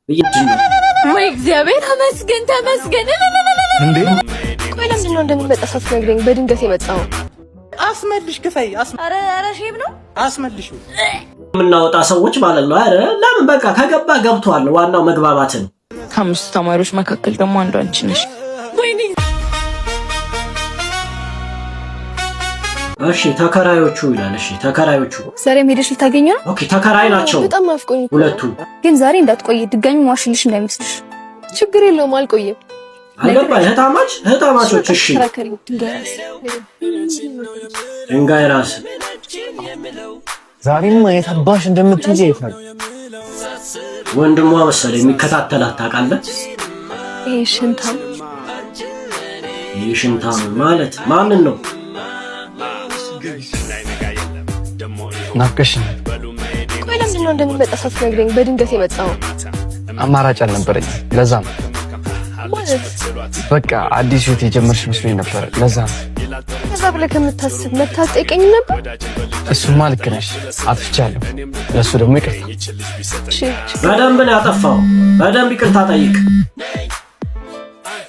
ወይ እግዚአብሔር ተመስገን ተመስገን። እንዴ ቆይ ለምንድን ነው እንደሚመጣ ሳትነግረኝ በድንገት የመጣው? አስመልሽ ክፈይ አረ ሼም ነው አስመልሽ የምናወጣ ሰዎች ማለት ነው። አረ ለምን በቃ ከገባ ገብቷል። ዋናው መግባባት ነው። ከአምስቱ ተማሪዎች መካከል ደግሞ አንዷ አንቺ ነሽ። ወይኔ እሺ ተከራዮቹ ይላል። እሺ ተከራዮቹ ዛሬም ሄደሽ ልታገኘው ነው? ኦኬ ተከራይ ናቸው በጣም አፍቆኝ ሁለቱ። ግን ዛሬ እንዳትቆይ ድጋሚ ዋሽልሽ እንዳይመስልሽ። ችግር የለውም አልቆየም። አልገባኝ እህታማቾች እሺ ድንጋይ ራስ ዛሬም የታባሽ እንደምትይጂ ይፈል ወንድሟ መሰለኝ የሚከታተላት ታውቃለህ። ይሄ ሽንታም ማለት ማንን ነው? ናፍቀሽኝ። ቆይ ለምንድን ነው እንደሚመጣ ሳትነግረኝ በድንገት የመጣው? አማራጭ አልነበረኝ ለዛ ነው። ማለት በቃ አዲስ ህይወት የጀመርሽ መስሎኝ ነበር ለዛ ነው። ከዛ ብለህ ከምታስብ መታጠቀኝ ነበር። እሱማ ልክ ነሽ፣ አጥፍቻለሁ። ለሱ ደግሞ ይቅርታ። በደንብ ነው ያጠፋው። በደንብ ይቅርታ ጠይቅ።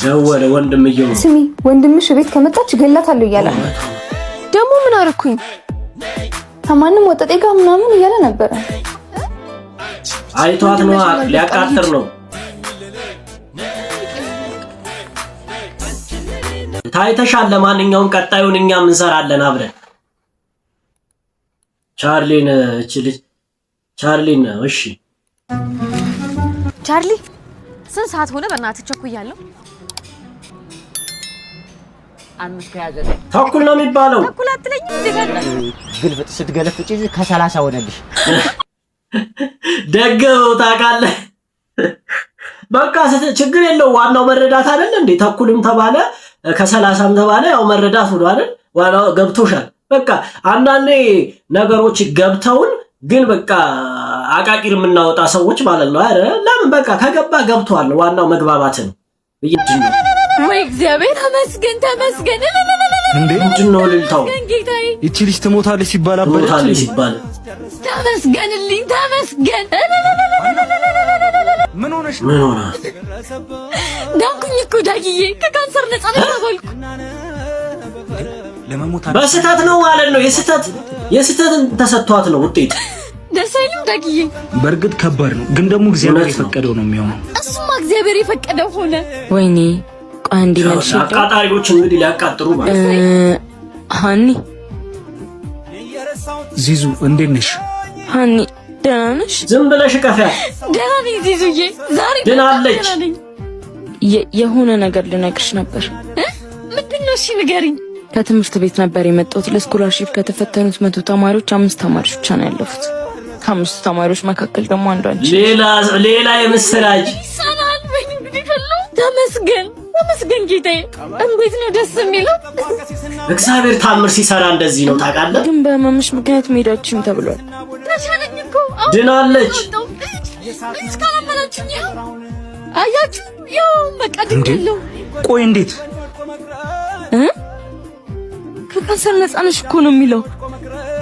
ደወለ ወንድምየው። ስሚ ወንድምሽ ቤት ከመጣች ገላታለሁ እያለ ደግሞ ምን አደረኩኝ? ከማንም ወጠጤ ጋር ምናምን እያለ ነበረ። አይቷት ነው ሊያቃጥር ነው። ታይተሻል። ለማንኛውም ቀጣዩን እኛም እንሰራለን አብረን። ቻርሊን እቺ ልጅ ቻርሊን ነው። እሺ ቻርሊ ስንት ሰዓት ሆነ? በእናትህ ቸኩያለሁ። ተኩል ነው የሚባለው። ተኩል አትለኝም እንዴ? ግልፍጥ ስትገለፍጪ ከ30 ሆነልሽ። ደግው ታውቃለህ። በቃ ችግር የለው። ዋናው መረዳት አይደል እንዴ? ተኩልም ተባለ ከ30ም ተባለ ያው መረዳት ነው አይደል? ዋናው ገብቶሻል። በቃ አንዳንዴ ነገሮች ገብተውን ግን በቃ አቃቂር የምናወጣ ሰዎች ማለት ነው። አረ ለምን በቃ ከገባ ገብቷል። ዋናው መግባባት ነው። ወይ እግዚአብሔር ተመስገን ተመስገን። እንዴ ምንድነው ልልታው? ጌታዬ እቺ ልጅ ትሞታለች ሲባል ትሞታለች ሲባል ተመስገንልኝ ተመስገን። ምን ሆነሽ? ምን ሆነ? ዳንኩኝ እኮ ዳጊዬ፣ ከካንሰር ነፃ ነኝ ተባልኩ። ለመሞት በስህተት ነው ማለት ነው። የስህተትን ተሰጥቷት ነው ውጤት። ደስ አይልም ዳጊዬ? በእርግጥ ከባድ ነው፣ ግን ደግሞ እግዚአብሔር የፈቀደው ነው የሚሆነው። እሱማ እግዚአብሔር የፈቀደው ሆነ። ወይኔ ቆይ አንዴ መልሽ። አቃጣሪዎች እንግዲህ ሊያቃጥሩ ማለት ሃኒ ዚዙ እንዴት ነሽ? ሃኒ ደህና ነሽ? ዝም ብለሽ ቀፊያ። ደህና ነኝ ዚዙዬ፣ ዛሬ ድናለች። የሆነ ነገር ልነግርሽ ነበር። ምንድን ነው? እሺ ንገሪኝ። ከትምህርት ቤት ነበር የመጣሁት። ለስኮላርሺፕ ከተፈተኑት 100 ተማሪዎች 5 ተማሪዎች ብቻ ነው ያለፉት። ከ5 ተማሪዎች መካከል ደግሞ አንዷ አንቺ። ሌላ የምስራች ሰላም ወይ እንግዲህ ፈሉ። ተመስገን ተመስገን ጌታዬ፣ እንዴት ነው ደስ የሚለው። እግዚአብሔር ታምር ሲሰራ እንደዚህ ነው ታውቃለህ። ግን በህመምሽ ምክንያት መሄዳችሁም ተብሏል። ተሻለኝ እኮ ድናለች። እስካላመናችሁኝ አያችሁ፣ ያው በቃ ድኛለሁ። ቆይ እንዴት ከካንሰር ነፃ ነሽ እኮ ነው የሚለው።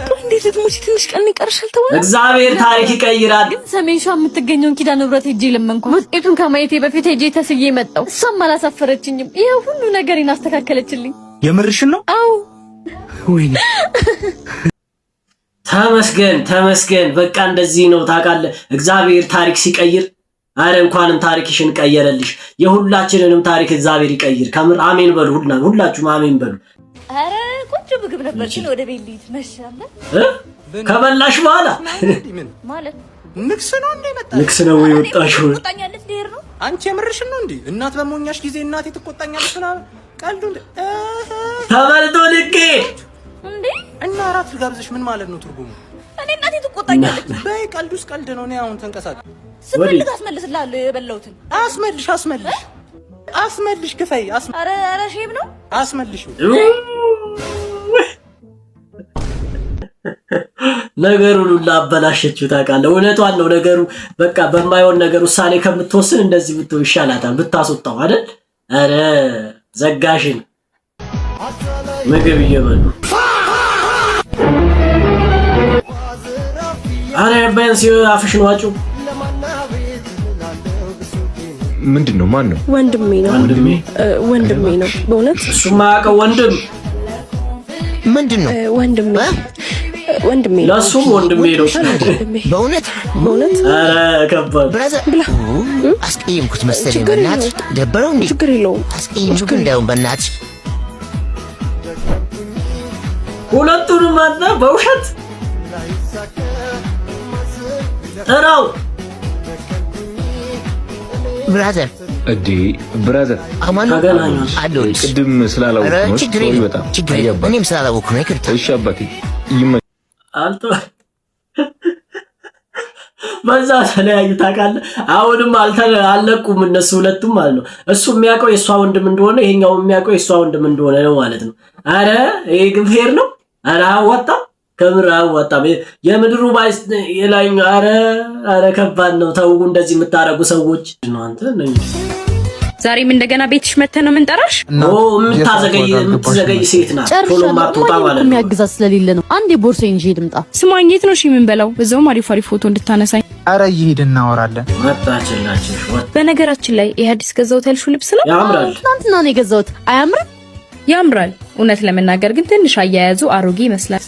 ቆይ እንዴት ልትሞቺ ትንሽ ቀን ይቀርሻል ተባለ። እግዚአብሔር ታሪክ ይቀይራል። ግን ሰሜን ሸዋ የምትገኘውን ኪዳነ ምሕረት ሄጄ ለመንኳ። ውጤቱን ከማየቴ በፊት ሄጄ ተስዬ መጣሁ። እሷም አላሳፈረችኝም። ይሄ ሁሉ ነገር እናስተካከለችልኝ። የምርሽን ነው? አዎ። ወይኔ ተመስገን። በቃ እንደዚህ ነው ታውቃለህ፣ እግዚአብሔር ታሪክ ሲቀይር። አረ እንኳንም ታሪክሽን ቀየረልሽ። የሁላችንንም ታሪክ እግዚአብሔር ይቀይር። ከምር አሜን በሉ። ሁላችሁም አሜን በሉ። አረ ቆንጆ ምግብ ነበር፣ ግን ወደ ቤት ልሂድ መሻለ። ከበላሽ በኋላ ማለት ንክስ ነው እንዴ? መጣ ንክስ ነው ወይ ወጣሽው? ቆጣኛለች ዴር ነው። አንቺ የምርሽን ነው እንዴ? እናት በሞኛሽ ጊዜ እናቴ ትቆጣኛለች ምናምን ቀልዱ ተበልቶ ልቄ እንዴ? እና አራት ጋብዘሽ ምን ማለት ነው ትርጉሙ? እኔ እናቴ ትቆጣኛለች። በይ ቀልዱስ ቀልድ ነው። እኔ አሁን ተንቀሳቀስ። ስፈልግ አስመልስልሃለሁ የበላሁትን። አስመልሽ ክፈይ። አረ ሼም ነው። አስመልሽ ነገሩን ሁሉ አበላሸችው ታውቃለህ። እውነቷን ነው ነገሩ። በቃ በማይሆን ነገር ውሳኔ ከምትወስን እንደዚህ ብትው ይሻላታል፣ ብታስወጣው አይደል? አረ ዘጋሽን። ምግብ እየበሉ አረ ቢያንስ አፍሽን ዋጩ። ምንድነው? ማን ነው? ወንድሜ ነው። ወንድሜ ነው በእውነት እሱማ ያውቀው ወንድም ምንድነው? ወንድሜ ለሱም ወንድሜ ነው በእውነት ኧረ ከባድ ብራዘር አስቀየምኩት መሰለኝ በእናትህ ደበረው እንዴ? ችግር የለውም አስቀየምኩት እንደውም በእናትህ ሁለቱንም አጣ በውሸት እራው ብራዘር ብራዘር አማን አዶንስ ቅድም ስላላወቅኩ ነው። ሶሪ በጣም እኔም ስላላወቅኩ ነው። ይቅርታ። እሺ አባቴ አንተ በዛ ተለያዩ ታውቃለህ። አሁንም አልለቁም እነሱ ሁለቱም ማለት ነው። እሱ የሚያውቀው የሷ ወንድም እንደሆነ ይሄኛው የሚያውቀው የሷ ወንድም እንደሆነ ነው ማለት ነው። አረ ይሄ ግን ፌር ነው? አረ አወጣም ከምር አወጣም። የምድሩ ባይስ የላይኛው አረ ከባድ ነው። ተው እንደዚህ የምታረጉ ሰዎች ነው አንተ ነኝ። ዛሬም እንደገና ቤትሽ መተህ ነው የምንጠራሽ? የምትዘገይ ሴት ናት። ቶሎ ማትወጣ ማለት ነው። የሚያግዛት ስለሌለ ነው። አንዴ ቦርሳዬን ይዤ ልምጣ። ስማኝ፣ የት ነው እሺ የምንበላው? በዛውም አሪፍ ፎቶ እንድታነሳኝ። አረ እየሄድን እናወራለን። መጣችላችሁ። በነገራችን ላይ ይሄ አዲስ ገዛሁት ያልሽው ልብስ ነው? ያምራል። ትናንትና ነው የገዛሁት። አያምርም? ያምራል። እውነት ለመናገር ግን ትንሽ አያያዙ አሮጌ ይመስላል።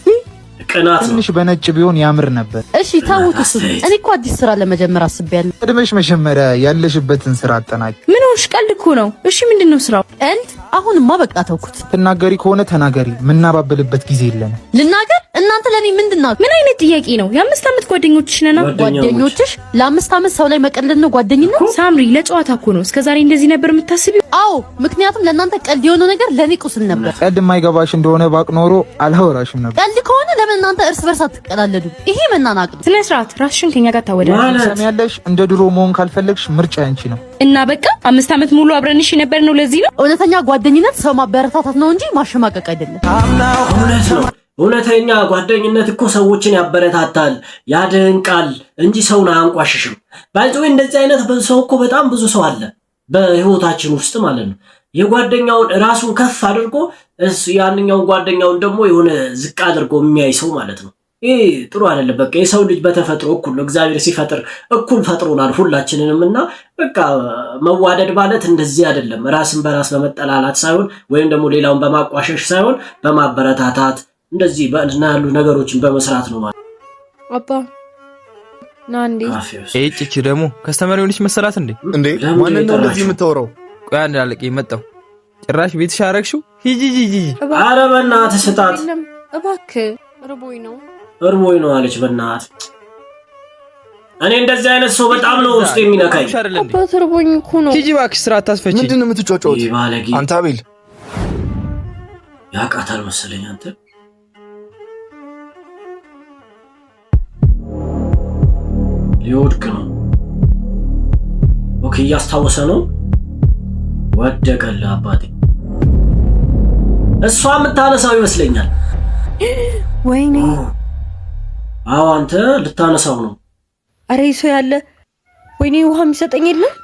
ትንሽ በነጭ ቢሆን ያምር ነበር። እሺ ታውት እሱ እኔ እኮ አዲስ ስራ ለመጀመር አስቤያለሁ። ቀድመሽ መጀመሪያ ያለሽበትን ስራ አጠናቂ። ምን ሆንሽ? ቀልድ እኮ ነው። እሺ ምንድነው ስራው? ቀልድ? አሁንማ በቃ ተውኩት። ትናገሪ ከሆነ ተናገሪ። ምናባብልበት ጊዜ የለንም። ልናገር? እናንተ ለኔ ምንድናችሁ? ምን አይነት ጥያቄ ነው? የ5 ዓመት ጓደኞችሽ ነና። ጓደኞችሽ? ለ5 ዓመት ሰው ላይ መቀለድ ነው ጓደኝነት? ሳምሪ ለጨዋታ እኮ ነው። እስከዛሬ እንደዚህ ነበር የምታስቢው? አዎ፣ ምክንያቱም ለእናንተ ቀልድ የሆነው ነገር ለኔ ቁስል ነበር። ቀልድ የማይገባሽ እንደሆነ ባቅ ኖሮ አልወራሽም ነበር። ቀልድ ከሆነ ለምን እናንተ እርስ በርስ አትቀላለዱ? ይሄ መናናቅ ነው። ስነ ስርዓት። ራስሽን ከኛ ጋር ታወዳለሽ። ሰሚያለሽ? እንደ ድሮ መሆን ካልፈለግሽ ምርጫ ያንቺ ነው። እና በቃ 5 ዓመት ሙሉ አብረንሽ ነበር ነው። ለዚህ ነው እውነተኛ ጓደኝነት ሰው ማበረታታት ነው እንጂ ማሸማቀቅ አይደለም። እውነተኛ ጓደኝነት እኮ ሰዎችን ያበረታታል፣ ያደንቃል እንጂ ሰውን አያንቋሽሽም። ባይዘው እንደዚህ አይነት ሰው እኮ በጣም ብዙ ሰው አለ በህይወታችን ውስጥ ማለት ነው። የጓደኛውን ራሱን ከፍ አድርጎ ያንኛውን ጓደኛውን ደግሞ የሆነ ዝቅ አድርጎ የሚያይ ሰው ማለት ነው። ይሄ ጥሩ አይደለም። በቃ የሰው ልጅ በተፈጥሮ እኩል ነው። እግዚአብሔር ሲፈጥር እኩል ፈጥሮናል ሁላችንንም እና በቃ መዋደድ ማለት እንደዚህ አይደለም። ራስን በራስ በመጠላላት ሳይሆን ወይም ደግሞ ሌላውን በማቋሸሽ ሳይሆን በማበረታታት እንደዚህ ያሉ ነገሮችን በመስራት ነው ማለት። አባ ናንዲ እቺ ደግሞ ከስተመር ሆነች መሰላት እንዴ? ማን ነው ለዚህ የምታወራው? ቆይ አንድ አለቀ መጣው። ጭራሽ ቤትሽ አረግሽው? ሂጂ ኧረ በእናትህ ስጣት እባክህ። እርቦኝ ነው አለች። በእናትህ እኔ እንደዚህ አይነት ሰው በጣም ነው ውስጥ የሚነካኝ። አባ እርቦኝ እኮ ነው። ሂጂ እባክሽ፣ ስራ አታስፈቺ። ምንድነው የምትጫጫውት? አንተ አቤል ያቃታል መሰለኝ አንተ ሊወድቅ ነው። ኦኬ እያስታወሰ ነው። ወደቀልህ አባቴ። እሷ የምታነሳው ይመስለኛል። ወይኔ አዎ አንተ ልታነሳው ነው። አረ ሰው ያለ። ወይኔ ውሃ የሚሰጠኝ የለም።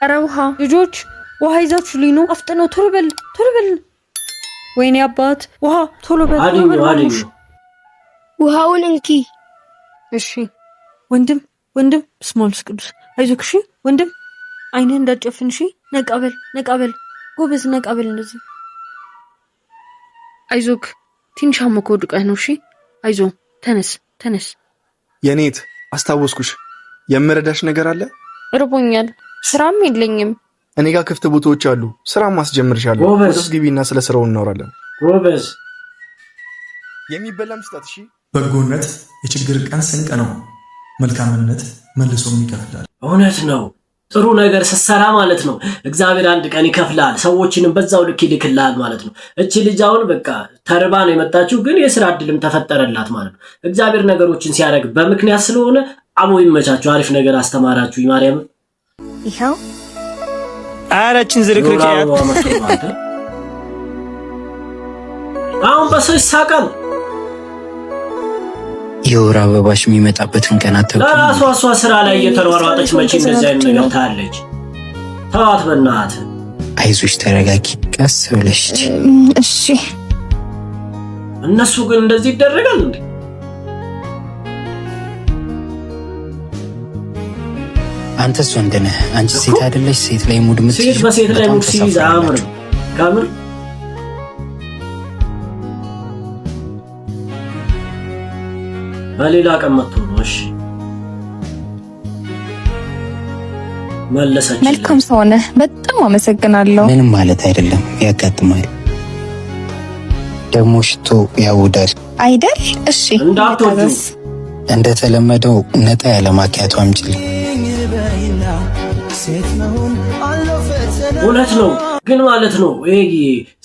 አረ ውሃ ልጆች ውሃ ይዛችሁልኝ ነው። አፍጥነው ቶሎ በል። ወይኔ አባት ውሃ ቶሎ በል። አድኝ ውሃውን እንኪ። እሺ ወንድም ስሞልስ ቅዱስ አይዞክ። እሺ ወንድም አይንህ እንዳጨፍን። እሺ ነቃበል ጎበዝ ነቃበል። እንደዚህ አይዞክ። ትንሽ አሞኮ ዱቀህ ነው። እሺ አይዞ ተነስ። የኔት አስታወስኩሽ። የምረዳሽ ነገር አለ። እርቦኛል፣ ስራም የለኝም። እኔ ጋር ክፍት ቦታዎች አሉ። ስራም አስጀምርሻለሁ። ወደስ ግቢና ስለ ስራው እናወራለን። ጎበዝ የሚበላም ስጣት። እሺ በጎነት የችግር ቀን ስንቅ ነው። መልካምነት መልሶም ይከፍላል። እውነት ነው። ጥሩ ነገር ስትሰራ ማለት ነው እግዚአብሔር አንድ ቀን ይከፍላል። ሰዎችንም በዛው ልክ ይልክልሃል ማለት ነው። እቺ ልጅ አሁን በቃ ተርባ ነው የመጣችው፣ ግን የስራ እድልም ተፈጠረላት ማለት ነው። እግዚአብሔር ነገሮችን ሲያደርግ በምክንያት ስለሆነ አቦ ይመቻችሁ። አሪፍ ነገር አስተማራችሁ። ማርያም ይሄው አራችን ዝርክርክያት አሁን በሰው ይሳቃል። የወር አበባሽ የሚመጣበትን ቀን አታውቂም? ለራሷ እሷ ስራ ላይ እየተሯሯጠች መቼ እንደዚህ አይነት ነገር ታለች? ተዋት በእናትህ። አይዞሽ ተረጋጊ፣ ቀስ ብለሽ። እሺ እነሱ ግን እንደዚህ ይደረጋል እንዴ? አንተስ ወንድ ነህ፣ አንቺ ሴት አይደለሽ? ሴት ላይ ሙድ ምትይዝ ሴት በሴት ላይ ሙድ ሲይዝ አያምርም። ከምር በሌላ ቀን መጥቶ ነው። እሺ መለሰች። መልካም ሰው ነህ፣ በጣም አመሰግናለሁ። ምንም ማለት አይደለም፣ ያጋጥማል። ደግሞ ሽቶ ያውዳል አይደል? እሺ እንዳትወዱ። እንደተለመደው ነጣ ያለ ማኪያቶ አምጪልኝ። እውነት ነው ግን ማለት ነው ይሄ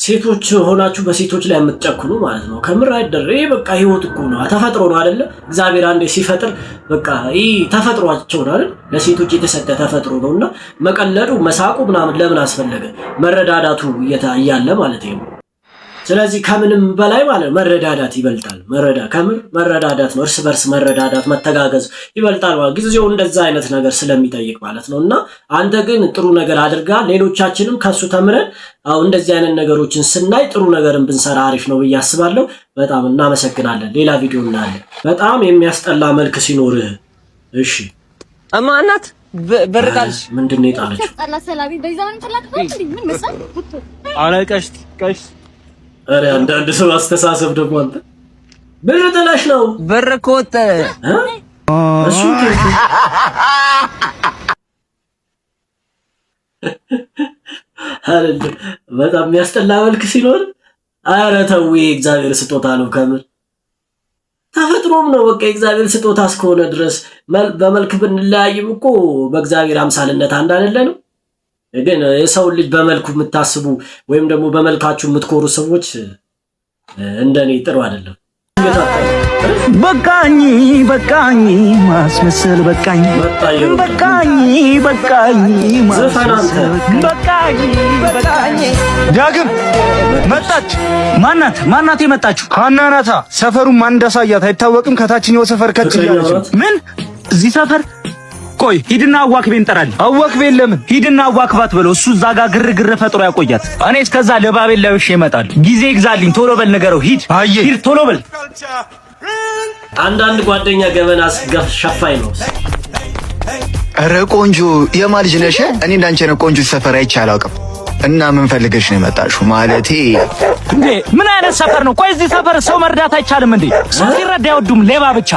ሴቶች ሆናችሁ በሴቶች ላይ የምትጨክኑ ማለት ነው። ከምር አይደረ ይሄ በቃ ህይወት እኮ ነው፣ ተፈጥሮ ነው አይደለ? እግዚአብሔር አንዴ ሲፈጥር በቃ ይሄ ተፈጥሯቸው ነው አይደል? ለሴቶች የተሰጠ ተፈጥሮ ነውና መቀለዱ መሳቁ ምናምን ለምን አስፈለገ? መረዳዳቱ እያለ ማለት ነው። ስለዚህ ከምንም በላይ ማለት መረዳዳት ይበልጣል። ከምር መረዳዳት ነው፣ እርስ በርስ መረዳዳት መተጋገዝ ይበልጣል ማለት ጊዜው እንደዛ አይነት ነገር ስለሚጠይቅ ማለት ነው። እና አንተ ግን ጥሩ ነገር አድርጋ ሌሎቻችንም ከሱ ተምረን እንደዚህ አይነት ነገሮችን ስናይ ጥሩ ነገርን ብንሰራ አሪፍ ነው ብዬ አስባለሁ። በጣም እናመሰግናለን። ሌላ ቪዲዮ እናያለን። በጣም የሚያስጠላ መልክ ሲኖርህ እሺ እማናት በርቃልሽ ምንድነው የጣለችው? ቀሽት አረ አንዳንድ ሰው አስተሳሰብ ደግሞ አንተ ብር ጥለሽ ነው ብር ኮተ እሱ አረ በጣም የሚያስጠላ መልክ ሲኖር አረ ተው፣ እግዚአብሔር ስጦታ ነው። ከምር ተፈጥሮም ነው በቃ እግዚአብሔር ስጦታ እስከሆነ ድረስ በመልክ ብንለያይም እኮ በእግዚአብሔር አምሳልነት አንድ አይደለም። ግን የሰው ልጅ በመልኩ የምታስቡ ወይም ደግሞ በመልካችሁ የምትኮሩ ሰዎች እንደኔ ጥሩ አይደለም። በቃኝ ማስመሰል በቃኝ ዳግም መጣች። ማናት የመጣችው? ሀና ናታ። ሰፈሩን ማን እንዳሳያት አይታወቅም። ከታችኛው ሰፈር ከች እያለች ምን እዚህ ሰፈር ቆይ ሂድና አዋክቤን እንጠራለን። አዋክቤን ለምን? ሂድና አዋክባት በለው። እሱ እዛ ጋር ግርግር ፈጥሮ ያቆያት። እኔ እስከዛ ለባቤል ለብሼ እመጣለሁ። ጊዜ ይግዛልኝ። ቶሎ በል ንገረው። ሂድ ቶሎ በል። አንዳንድ ጓደኛ ገበና ሸፋኝ ነው። ኧረ ቆንጆ የማን ልጅ ነሽ? እኔ እንዳንቺ ነው ቆንጆ ሰፈር አይቼ አላውቅም። እና ምን ፈልገሽ ነው የመጣሽው? ማለቴ እንዴ ምን አይነት ሰፈር ነው? ቆይ እዚህ ሰፈር ሰው መርዳት አይቻልም እንዴ? ሰው ሲረዳ አይወዱም። ሌባ ብቻ።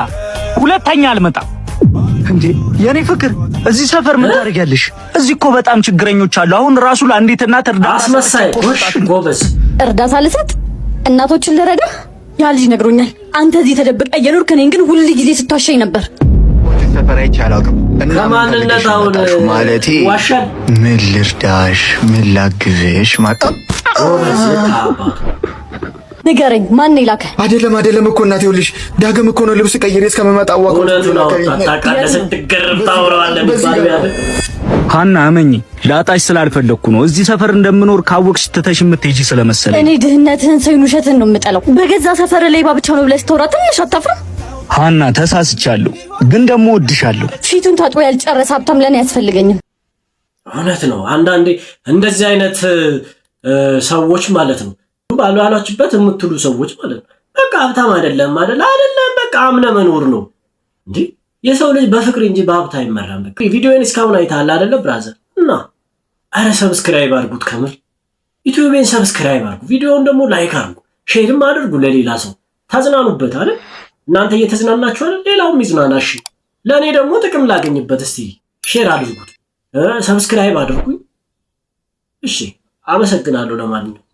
ሁለተኛ አልመጣም። እንዴ የኔ ፍቅር እዚህ ሰፈር ምን ታደርጊያለሽ? እዚህ እኮ በጣም ችግረኞች አሉ። አሁን ራሱ ለአንዲት እናት እርዳታ አስመሳይ ጎበዝ እርዳታ ልሰጥ እናቶችን ልረዳ ያ ልጅ ነግሮኛል። አንተ እዚህ ተደብቀ እየኖርክ እኔን ግን ሁሉ ጊዜ ስትዋሸኝ ነበር። ሰፈር አይቼ አላውቅም። እና ከማንነታውን ማለቴ ዋሻል። ምን ልርዳሽ? ምን ላግዝሽ? ጎበዝ ንገረኝ፣ ማን ይላከ? አይደለም እኮ እናቴ፣ ይኸውልሽ ዳግም እኮ ነው ልብስ ቀይሬ እስከመጣ አዋቀው ነው ታቃለስ ትገርም ታወራለህ የሚባለው ያለ ሀና አመኝ ላጣሽ ስላልፈለኩ ነው። እዚህ ሰፈር እንደምኖር ካወቅሽ ትተሽ የምትሄጂ ስለመሰለኝ። እኔ ድህነትህን ሰው ውሸትን ነው የምጠላው። በገዛ ሰፈር ላይ ብቻ ነው ብለህ ስትወራ ትንሽ አታፍርም? ሀና ተሳስቻለሁ፣ ግን ደግሞ ወድሻለሁ። ፊቱን ታጥቦ ያልጨረሰ ሀብታም ለኔ ያስፈልገኝም። እውነት ነው። አንዳንዴ እንደዚህ አይነት ሰዎች ማለት ነው ባሏላችበት የምትሉ ሰዎች ማለት ነው በቃ ሀብታም አይደለም በቃ አምነ መኖር ነው እንዴ። የሰው ልጅ በፍቅር እንጂ በሀብት አይመራም። በቃ ቪዲዮን እስካሁን አይተሃል አይደለ ብራዘር? እና አረ ሰብስክራይብ አድርጉት፣ ከምር ዩቲዩብን ሰብስክራይብ አድርጉ፣ ቪዲዮውን ደግሞ ላይክ አድርጉ፣ ሼርም አድርጉ ለሌላ ሰው። ታዝናኑበት አይደል? እናንተ እየተዝናናችሁ አይደል? ሌላውም ይዝናና። እሺ ለኔ ደግሞ ጥቅም ላገኝበት። እስቲ ሼር አድርጉት፣ ሰብስክራይብ አድርጉኝ። እሺ አመሰግናለሁ። ለማንኛውም